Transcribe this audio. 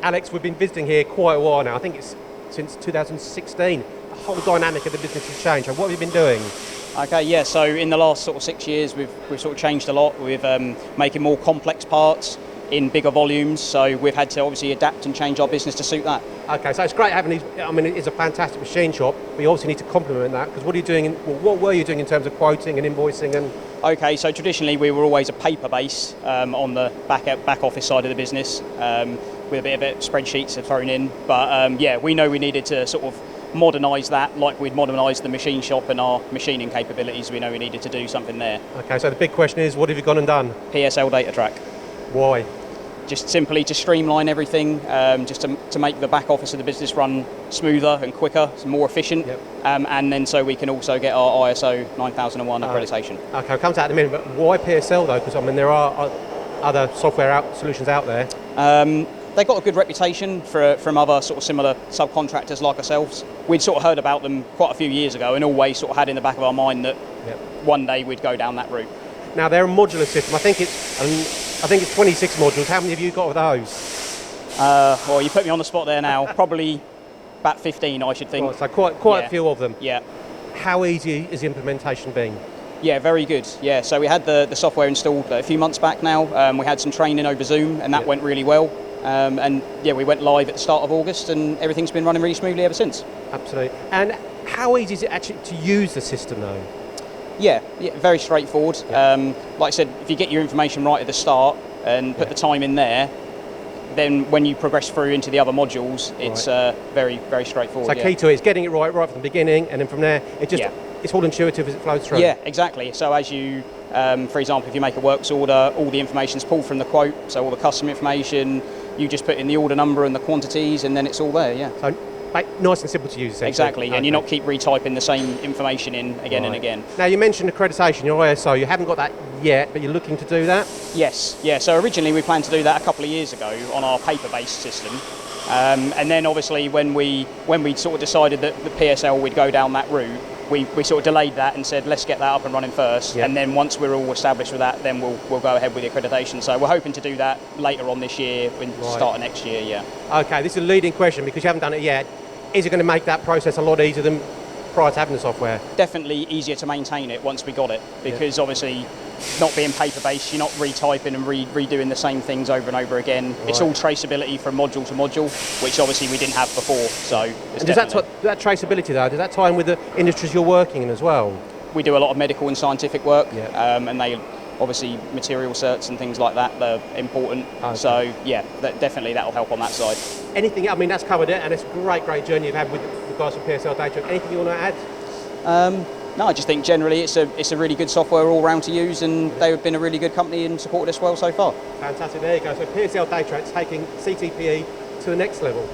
Alex, we've been visiting here quite a while now. I think it's since 2016. The whole dynamic of the business has changed. What have you been doing? Okay, yeah, so in the last sort of 6 years, we've sort of changed a lot. We've making more complex parts in bigger volumes, so we've had to obviously adapt and change our business to suit that. Okay, so it's great having these. I mean, it's a fantastic machine shop, but you obviously need to complement that, because what are you doing? What were you doing in terms of quoting and invoicing and? Okay, so traditionally we were always a paper base on the back office side of the business, with a bit of it, spreadsheets are thrown in. But yeah, we know we needed to sort of modernise that, like we'd modernised the machine shop and our machining capabilities. We know we needed to do something there. Okay, so the big question is, what have you gone and done? PSL Datatrack. Why? Just simply to streamline everything, just to make the back office of the business run smoother and quicker, more efficient, yep. And then so we can also get our ISO 9001 accreditation. Okay, I'll come to that in a minute, but why PSL though? Because I mean there are other software solutions out there. They got a good reputation from other sort of similar subcontractors like ourselves. We'd sort of heard about them quite a few years ago and always sort of had in the back of our mind that one day we'd go down that route. Now they're a modular system. I think it's 26 modules. How many have you got of those? Well, you put me on the spot there now. Probably about 15, I should think. Right, so quite a few of them. Yeah. How easy is the implementation being? Yeah, very good. Yeah, so we had the software installed a few months back now. We had some training over Zoom, and that went really well. And yeah, we went live at the start of August, and everything's been running really smoothly ever since. Absolutely. And how easy is it actually to use the system though? Yeah, very straightforward. Yeah. Like I said, if you get your information right at the start and put the time in there, then when you progress through into the other modules, it's very, very straightforward. So key to it is getting it right from the beginning, and then from there, it's all intuitive as it flows through. Yeah, exactly. So as you, for example, if you make a works order, all the information's pulled from the quote, so all the customer information, you just put in the order number and the quantities, and then it's all there, yeah. So nice and simple to use, essentially. Exactly, and you not keep retyping the same information in again and again. Now you mentioned accreditation, your ISO, you haven't got that yet, but you're looking to do that? Yes, yeah, so originally we planned to do that a couple of years ago on our paper-based system. And then obviously when we sort of decided that the PSL would go down that route, we sort of delayed that and said let's get that up and running first, and then once we're all established with that, then we'll go ahead with the accreditation. So we're hoping to do that later on this year, start of next year, yeah. Okay, this is a leading question because you haven't done it yet. Is it going to make that process a lot easier than prior to having the software? Definitely easier to maintain it once we got it, because obviously not being paper-based, you're not retyping and redoing the same things over and over again. Right. It's all traceability from module to module, which obviously we didn't have before. So and does that traceability though, does that tie in with the industries you're working in as well? We do a lot of medical and scientific work, and they obviously material certs and things like that, they're important. Okay. So yeah, definitely that'll help on that side. Anything, I mean that's covered it, and it's a great journey you've had with the guys from PSL Datatrack. Anything you want to add? No, I just think generally it's a really good software all round to use, and they've been a really good company and supported us well so far. Fantastic, there you go. So PSL Datatrack's taking CTPE to the next level.